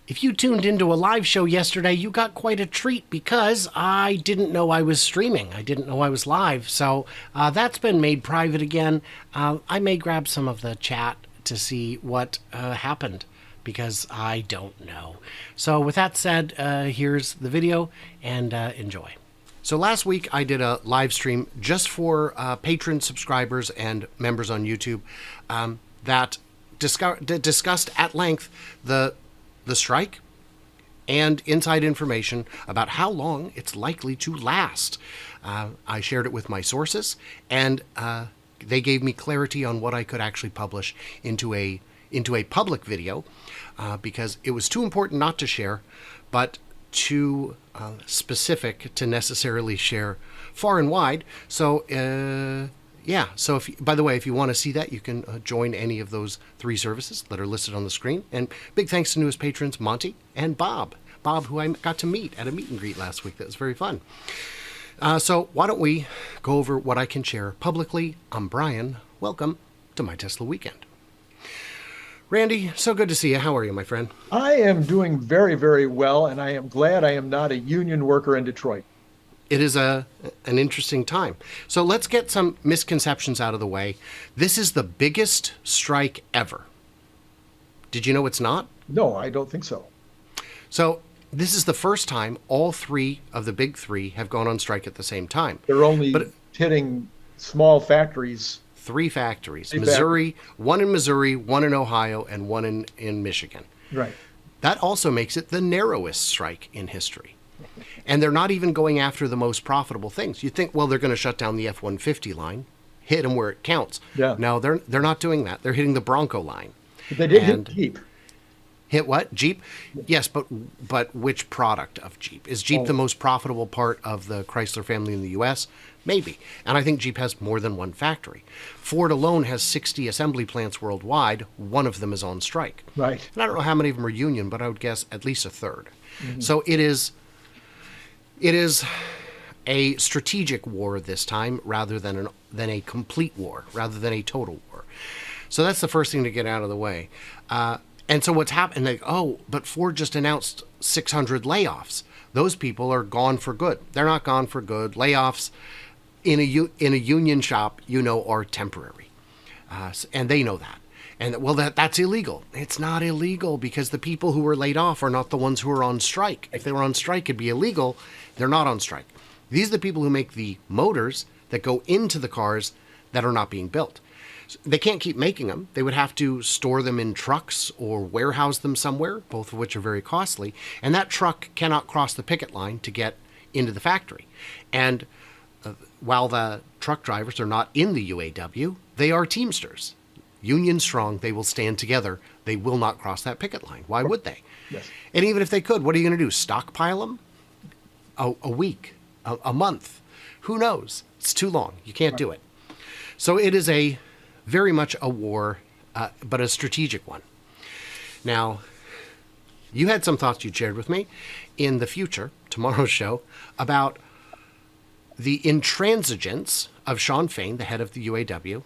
If you tuned into a live show yesterday, you got quite a treat because I didn't know I was streaming. I didn't know I was live. So that's been made private again. I may grab some of the chat to see what happened because I don't know. So with that said, here's the video and enjoy. So last week I did a live stream just for patron subscribers and members on YouTube that discussed at length the strike and inside information about how long it's likely to last. I shared it with my sources, and they gave me clarity on what I could actually publish into a public video because it was too important not to share, but too specific to necessarily share far and wide. So yeah, so by the way, if you want to see that, you can join any of those three services that are listed on the screen. And big thanks to newest patrons, Monty and Bob. Bob, who I got to meet at a meet and greet last week. That was very fun. So why don't we go over what I can share publicly. I'm Brian. Welcome to my Tesla Weekend. Randy, so good to see you. How are you, my friend? I am doing very, very well, and I am glad I am not a union worker in Detroit. It is an interesting time. So let's get some misconceptions out of the way. This is the biggest strike ever. Did you know it's not? No, I don't think so. So this is the first time all three of the big three have gone on strike at the same time. They're only hitting small factories. Three factories. Missouri, one in Missouri, one in Ohio, and one in Michigan. Right. That also makes it the narrowest strike in history. And they're not even going after the most profitable things. You think, well, they're going to shut down the F-150 line, hit them where it counts. Yeah. No, they're not doing that. They're hitting the Bronco line. But they did hit Jeep. Hit what? Jeep? Yes, but which product of Jeep? Is Jeep the most profitable part of the Chrysler family in the U.S.? Maybe. And I think Jeep has more than one factory. Ford alone has 60 assembly plants worldwide. One of them is on strike. Right. And I don't know how many of them are union, but I would guess at least a third. Mm-hmm. So it is a strategic war this time rather than a complete war, rather than a total war. So that's the first thing to get out of the way. And so what's happened, but Ford just announced 600 layoffs. Those people are gone for good. They're not gone for good. Layoffs in a union shop, are temporary. And they know that. And well, that's illegal. It's not illegal because the people who were laid off are not the ones who are on strike. If they were on strike, it'd be illegal. They're not on strike. These are the people who make the motors that go into the cars that are not being built. They can't keep making them. They would have to store them in trucks or warehouse them somewhere, both of which are very costly. And that truck cannot cross the picket line to get into the factory. And while the truck drivers are not in the UAW, they are Teamsters. Union strong, they will stand together. They will not cross that picket line. Why would they? Yes. And even if they could, what are you going to do? Stockpile them? A week? A month? Who knows? It's too long. You can't do it. So it is very much a war, but a strategic one. Now, you had some thoughts you shared with me in the future, tomorrow's show, about the intransigence of Shawn Fain, the head of the UAW,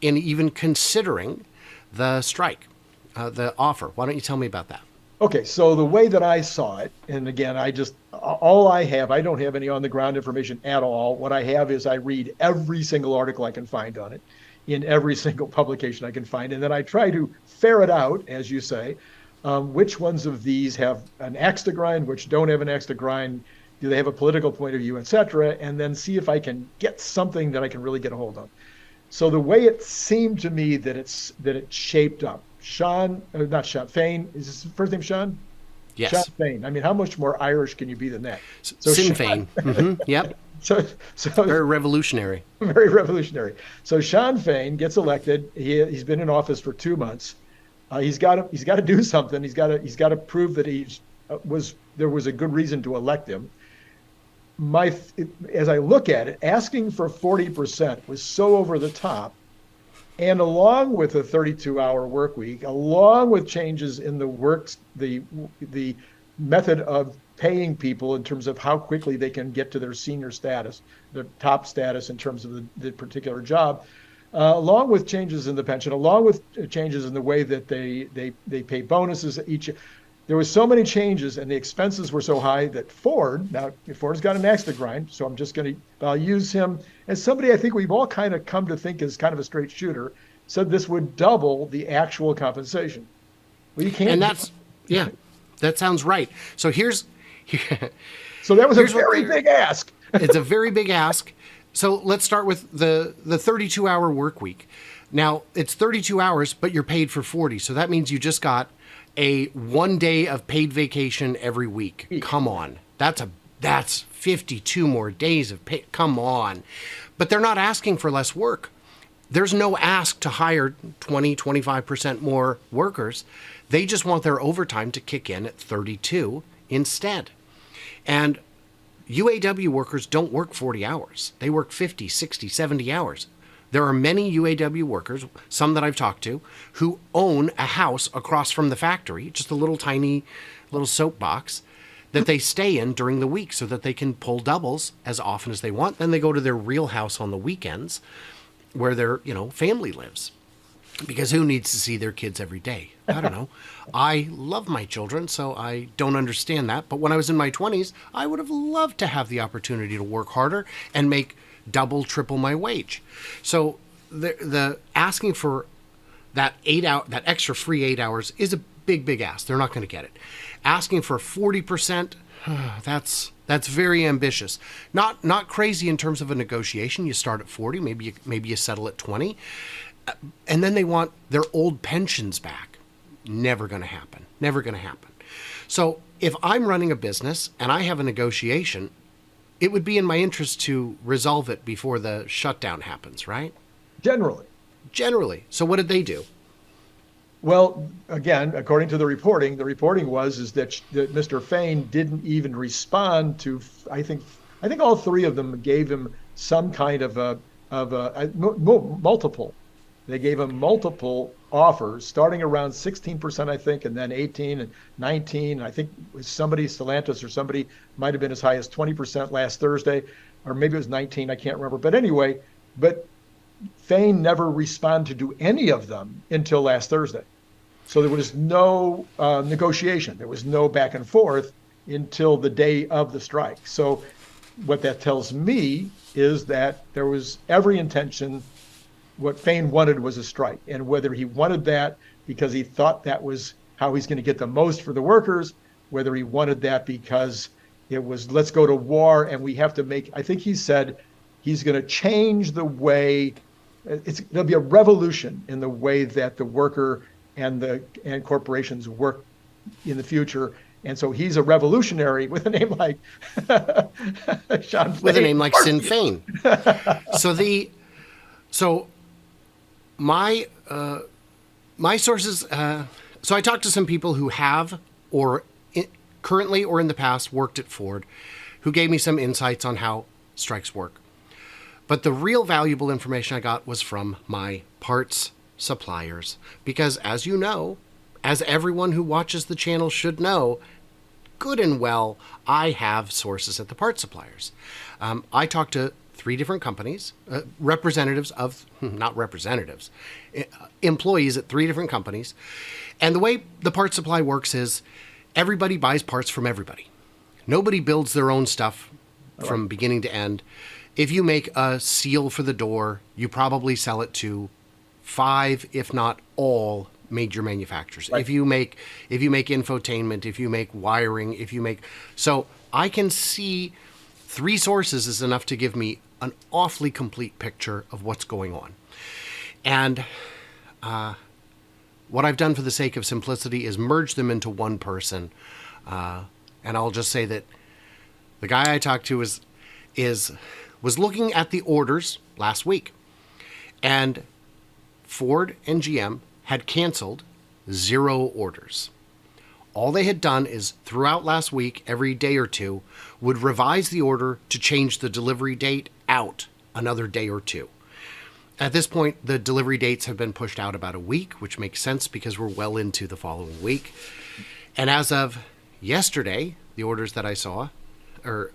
in even considering the strike, the offer. Why don't you tell me about that? Okay, so the way that I saw it, and again, I don't have any on-the-ground information at all. What I have is I read every single article I can find on it in every single publication I can find, and then I try to ferret out, as you say, which ones of these have an axe to grind, which don't have an axe to grind, do they have a political point of view, et cetera, and then see if I can get something that I can really get a hold of. So the way it seemed to me that it shaped up, Fain, is his first name Shawn? Yes. Shawn Fain. I mean, how much more Irish can you be than that? So Sinn Fein. Mm-hmm. Yep. So very revolutionary. Very revolutionary. So Shawn Fain gets elected. He's been in office for 2 months. He's got to do something. He's got to prove that there was a good reason to elect him. As I look at it, asking for 40% was so over the top, and along with a 32-hour work week, along with changes in the method of paying people in terms of how quickly they can get to their senior status, their top status in terms of the particular job, along with changes in the pension, along with changes in the way that they pay bonuses each. there was so many changes and the expenses were so high that Ford's got an axe to grind. So I'll use him as somebody I think we've all kind of come to think is kind of a straight shooter, said this would double the actual compensation. Well, you can't. And yeah, that sounds right. So so that was a here's what very big ask. It's a very big ask. So let's start with the 32-hour work week. Now, it's 32 hours, but you're paid for 40. So that means you just got a 1 day of paid vacation every week. Come on. That's 52 more days of pay. Come on. But they're not asking for less work. There's no ask to hire 20, 25% more workers. They just want their overtime to kick in at 32 instead. And UAW workers don't work 40 hours. They work 50, 60, 70 hours. There are many UAW workers, some that I've talked to, who own a house across from the factory, just a little tiny little soapbox that they stay in during the week so that they can pull doubles as often as they want. Then they go to their real house on the weekends where their, family lives. Because who needs to see their kids every day? I don't know. I love my children, so I don't understand that. But when I was in my 20s, I would have loved to have the opportunity to work harder and make double, triple my wage. So the asking for that extra free 8 hours is a big, big ask. They're not going to get it. Asking for 40%, that's very ambitious. Not crazy in terms of a negotiation. You start at 40, maybe you settle at 20, and then they want their old pensions back. Never going to happen. Never going to happen. So if I'm running a business and I have a negotiation, it would be in my interest to resolve it before the shutdown happens, right? Generally. So what did they do? Well, again, according to the reporting was that Mr. Fain didn't even respond to. I think all three of them gave him some kind of multiple. They gave him multiple offers, starting around 16%, I think, and then 18 and 19. I think it was somebody, Stellantis or somebody, might have been as high as 20% last Thursday, or maybe it was 19. I can't remember. But anyway, Fain never responded to any of them until last Thursday. So there was no negotiation. There was no back and forth until the day of the strike. So what that tells me is that there was every intention. What Fain wanted was a strike. And whether he wanted that because he thought that was how he's going to get the most for the workers, whether he wanted that because it was, let's go to war and we have to I think he said he's going to change the way, there'll be a revolution in the way that the worker and corporations work in the future. And so he's a revolutionary with a name like Sean Fain. With a name like Sinn Fein. My sources, so I talked to some people who have currently or in the past worked at Ford, who gave me some insights on how strikes work. But the real valuable information I got was from my parts suppliers. Because as you know, as everyone who watches the channel should know, good and well, I have sources at the parts suppliers. I talked to 3 different companies, employees at 3 different companies. And the way the parts supply works is everybody buys parts from everybody. Nobody builds their own stuff from beginning to end. If you make a seal for the door, you probably sell it to 5, if not all, major manufacturers. Right. If you make infotainment, if you make wiring, so I can see 3 sources is enough to give me an awfully complete picture of what's going on. And what I've done for the sake of simplicity is merge them into one person. And I'll just say that the guy I talked to was looking at the orders last week. And Ford and GM had canceled 0 orders. All they had done is throughout last week, every day or 2, would revise the order to change the delivery date out another day or 2. At this point, the delivery dates have been pushed out about a week, which makes sense because we're well into the following week. And as of yesterday, the orders that I saw, or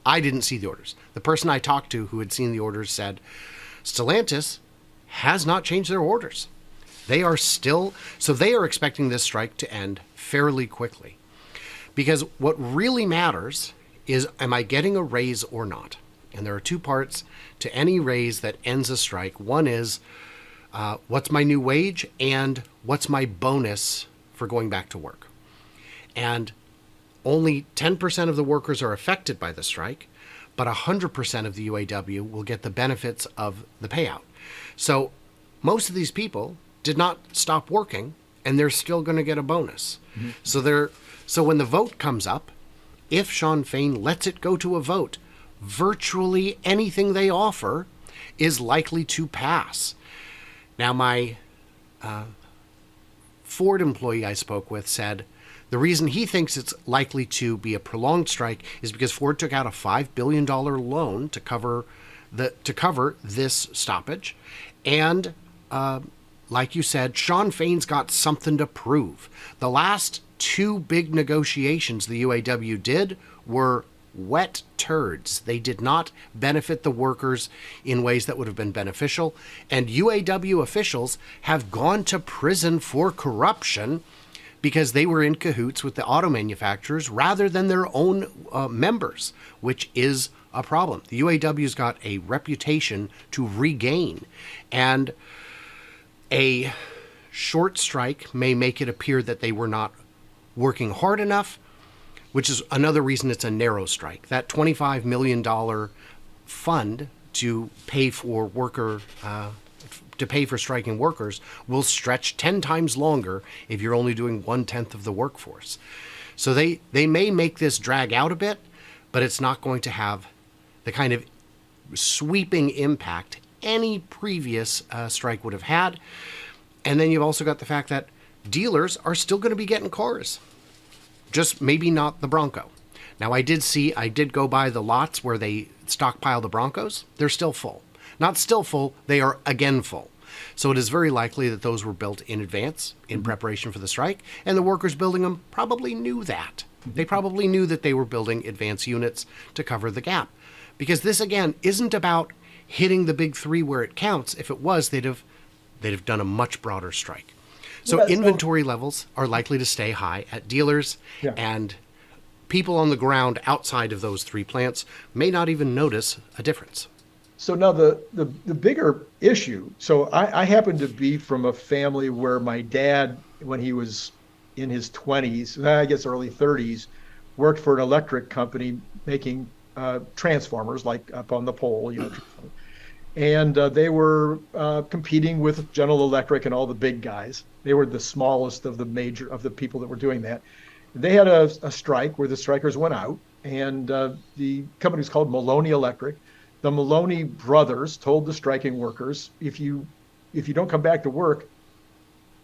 I didn't see the orders. The person I talked to who had seen the orders said, Stellantis has not changed their orders. They are still, so they are expecting this strike to end fairly quickly. Because what really matters is, am I getting a raise or not? And there are two parts to any raise that ends a strike. One is, what's my new wage and what's my bonus for going back to work? And only 10% of the workers are affected by the strike, but 100% of the UAW will get the benefits of the payout. So most of these people did not stop working, and they're still going to get a bonus. Mm-hmm. So when the vote comes up, if Shawn Fain lets it go to a vote, virtually anything they offer is likely to pass. Now, my Ford employee I spoke with said the reason he thinks it's likely to be a prolonged strike is because Ford took out a $5 billion loan to cover this stoppage. And like you said, Shawn Fain's got something to prove. The last two big negotiations the UAW did were wet turds. They did not benefit the workers in ways that would have been beneficial. And UAW officials have gone to prison for corruption because they were in cahoots with the auto manufacturers rather than their own members, which is a problem. The UAW's got a reputation to regain, and a short strike may make it appear that they were not working hard enough, which is another reason it's a narrow strike. That $25 million fund to pay for striking workers will stretch 10 times longer if you're only doing 1/10 of the workforce. So they may make this drag out a bit, but it's not going to have the kind of sweeping impact any previous strike would have had. And then you've also got the fact that dealers are still going to be getting cars, just maybe not the Bronco. Now, I did go by the lots where they stockpile the Broncos. They're still full. Not still full, they are again full. So it is very likely that those were built in advance in preparation for the strike, and the workers building them probably knew that. They probably knew that they were building advance units to cover the gap. Because this, again, isn't about hitting the big three where it counts. If it was, they'd have done a much broader strike. So inventory levels are likely to stay high at dealers, and people on the ground outside of those three plants may not even notice a difference. So now the bigger issue, so I happen to be from a family where my dad, when he was in his 20s, I guess early 30s, worked for an electric company making transformers, like up on the pole, and they were competing with General Electric and all the big guys. They were the smallest of the people that were doing that. They had a strike where the strikers went out, and the company was called Maloney Electric. The Maloney brothers told the striking workers, if you don't come back to work,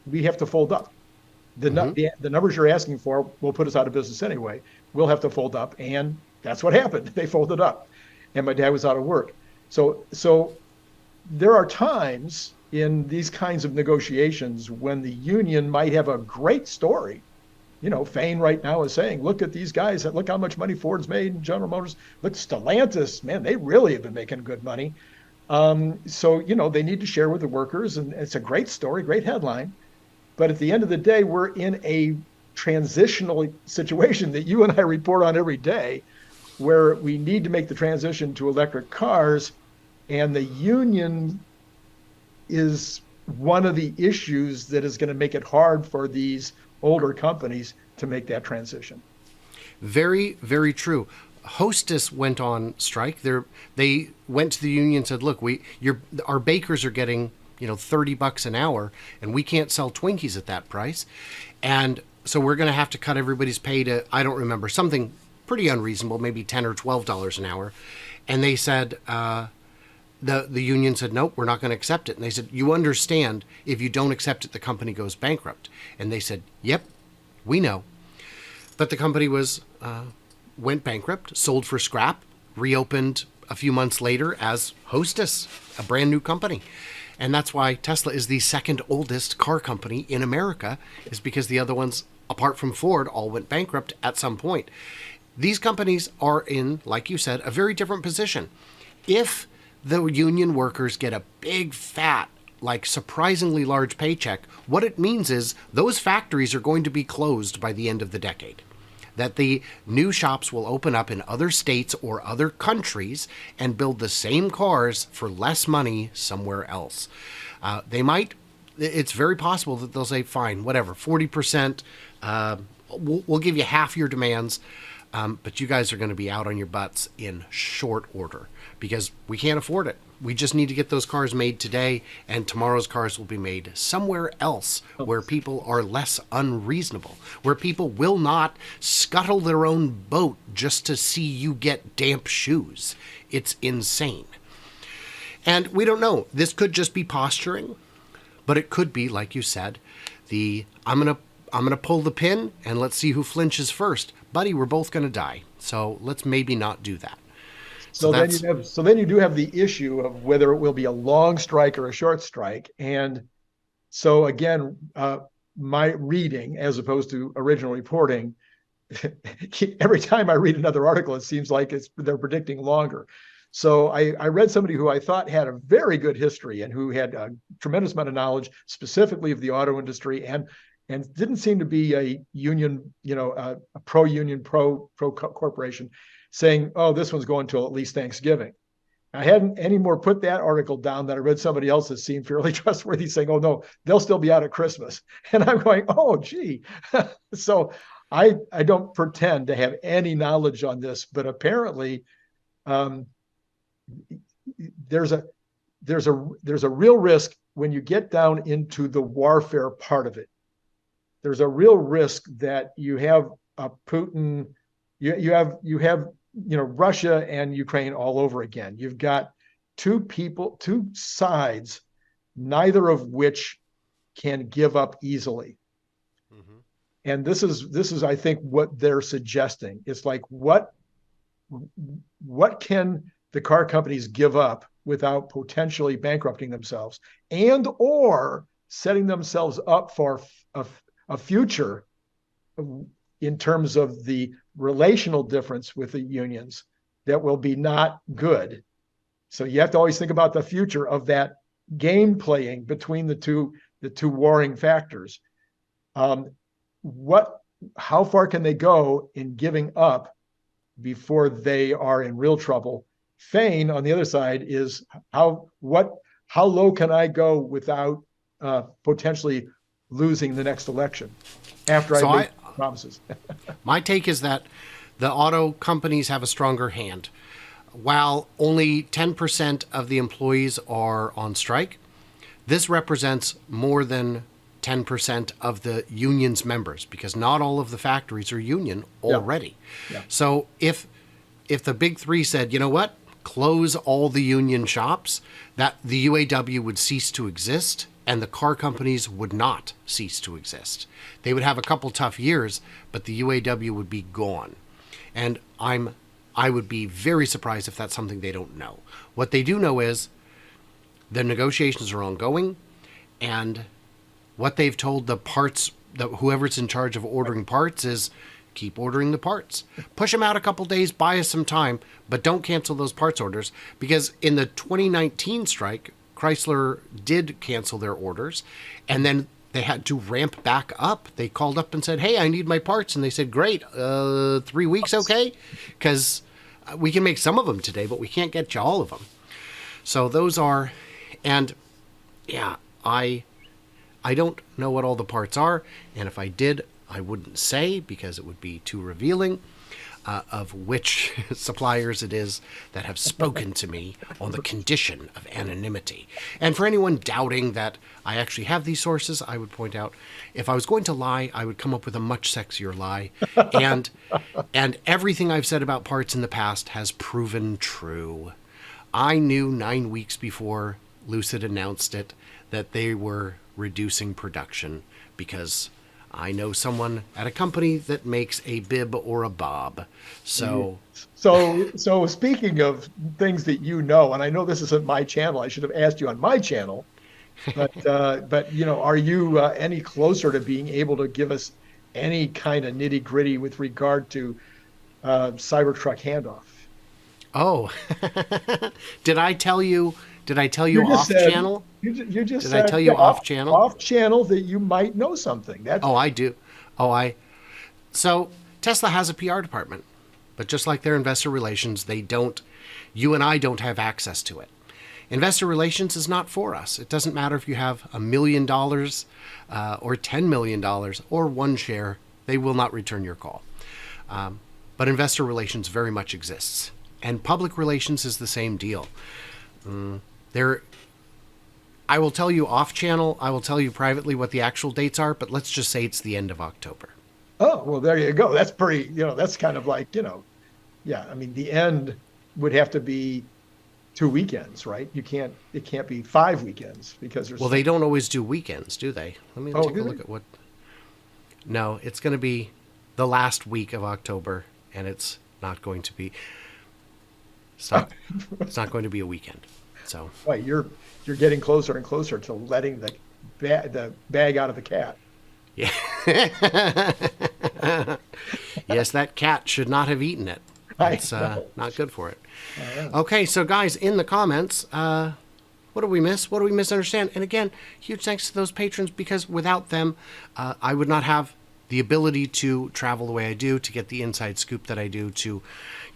we have to fold up. The numbers you're asking for will put us out of business anyway. We'll have to fold up, and that's what happened. They folded up, and my dad was out of work. So there are times in these kinds of negotiations when the union might have a great story. Fain right now is saying, look at these guys, look how much money Ford's made, General Motors, look, Stellantis, man, they really have been making good money. So they need to share with the workers, and it's a great story, great headline. But at the end of the day, we're in a transitional situation that you and I report on every day, where we need to make the transition to electric cars, and the union is one of the issues that is going to make it hard for these older companies to make that transition. Very, very true. Hostess went on strike. They went to the union and said, look, our bakers are getting $30 an hour, and we can't sell Twinkies at that price. And so we're going to have to cut everybody's pay to, I don't remember, something pretty unreasonable, maybe $10 or $12 an hour. And they said, the union said, nope, we're not going to accept it. And they said, you understand, if you don't accept it, the company goes bankrupt. And they said, yep, we know. But the company went bankrupt, sold for scrap, reopened a few months later as Hostess, a brand new company. And that's why Tesla is the second oldest car company in America, is because the other ones, apart from Ford, all went bankrupt at some point. These companies are in, like you said, a very different position. If the union workers get a big fat like surprisingly large paycheck, what it means is those factories are going to be closed by the end of the decade. That the new shops will open up in other states or other countries and build the same cars for less money somewhere else. They might, it's very possible that they'll say, fine, whatever, 40%, we'll give you half your demands, but you guys are going to be out on your butts in short order because we can't afford it. We just need to get those cars made today, and tomorrow's cars will be made somewhere else where people are less unreasonable, where people will not scuttle their own boat just to see you get damp shoes. It's insane. And we don't know. This could just be posturing, but it could be, like you said, I'm gonna pull the pin and let's see who flinches first. Buddy, we're both gonna die. So let's maybe not do that. So then you do have the issue of whether it will be a long strike or a short strike. And so again, my reading, as opposed to original reporting, every time I read another article, it seems like they're predicting longer. So I read somebody who I thought had a very good history and who had a tremendous amount of knowledge specifically of the auto industry and didn't seem to be a union, a pro-union, pro-corporation, saying, oh, this one's going till at least Thanksgiving. I hadn't any more put that article down that I read somebody else that seemed fairly trustworthy saying, oh, no, they'll still be out at Christmas. And I'm going, oh, gee. So I don't pretend to have any knowledge on this, but apparently there's a real risk when you get down into the warfare part of it. There's a real risk that you have a Putin, you have Russia and Ukraine all over again. You've got two sides, neither of which can give up easily. Mm-hmm. And this is I think what they're suggesting. It's like what can the car companies give up without potentially bankrupting themselves and or setting themselves up for a future in terms of the relational difference with the unions that will be not good. So you have to always think about the future of that game playing between the two warring factors. How far can they go in giving up before they are in real trouble? Feign, on the other side, is how low can I go without potentially losing the next election after I make promises? My take is that the auto companies have a stronger hand. While only 10% of the employees are on strike, this represents more than 10% of the union's members because not all of the factories are union already. Yeah. Yeah. So if the big three said, you know what, close all the union shops, that the UAW would cease to exist and the car companies would not cease to exist. They would have a couple tough years, but the UAW would be gone. And I would be very surprised if that's something they don't know. What they do know is the negotiations are ongoing, and what they've told the parts, whoever's in charge of ordering parts is keep ordering the parts. Push them out a couple days, buy us some time, but don't cancel those parts orders because in the 2019 strike, Chrysler did cancel their orders, and then they had to ramp back up. They called up and said, hey, I need my parts. And they said, great, 3 weeks, okay? Because we can make some of them today, but we can't get you all of them. So those are, and yeah, I don't know what all the parts are. And if I did, I wouldn't say because it would be too revealing of which suppliers it is that have spoken to me on the condition of anonymity. And for anyone doubting that I actually have these sources, I would point out, if I was going to lie, I would come up with a much sexier lie. And everything I've said about parts in the past has proven true. I knew 9 weeks before Lucid announced it that they were reducing production because I know someone at a company that makes a bib or a bob. So speaking of things that you know, and I know this isn't my channel, I should have asked you on my channel, but are you any closer to being able to give us any kind of nitty gritty with regard to Cybertruck handoff? Oh, did I tell you Did I tell you You just off said, channel? you just Did I said, tell yeah, you off channel? off channel that you might know something. That's Oh, I do. Oh, I. So Tesla has a PR department, but just like their investor relations, they don't. You and I don't have access to it. Investor relations is not for us. It doesn't matter if you have $1 million or $10 million or one share. They will not return your call. But investor relations very much exists. And public relations is the same deal. I will tell you off channel, I will tell you privately what the actual dates are, but let's just say it's the end of October. Oh, well, there you go. That's pretty, that's kind of like, yeah, I mean, the end would have to be 2 weekends, right? It can't be 5 weekends because there's. Well, they don't always do weekends, do they? Let me Oh, take a look at what. No, it's going to be the last week of October, and it's not going to be. It's not going to be a weekend. So. Right, you're getting closer and closer to letting the bag out of the cat. Yeah. Yes, that cat should not have eaten it. It's not good for it. Okay, so guys, in the comments, what do we miss? What do we misunderstand? And again, huge thanks to those patrons, because without them, I would not have the ability to travel the way I do, to get the inside scoop that I do, to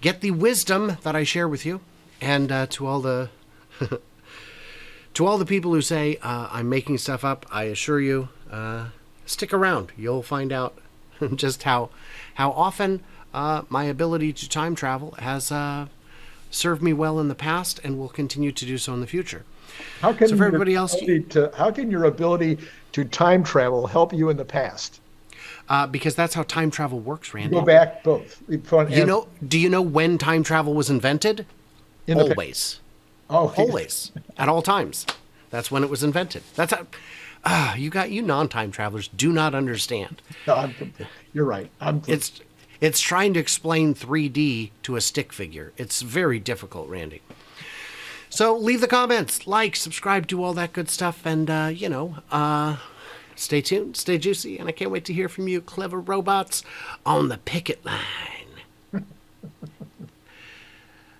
get the wisdom that I share with you, and to all the to all the people who say I'm making stuff up. I assure you, stick around. You'll find out just how often my ability to time travel has served me well in the past and will continue to do so in the future. How can So for everybody else, how can your ability to time travel help you in the past? because that's how time travel works, Randy. Go back both. Do you know when time travel was invented? Always. Oh, Always. At all times. That's when it was invented. That's how you non-time travelers do not understand. No, you're right. It's trying to explain 3D to a stick figure. It's very difficult, Randy. So leave the comments, like, subscribe, do all that good stuff, and stay tuned, stay juicy, and I can't wait to hear from you, clever robots, on the picket line.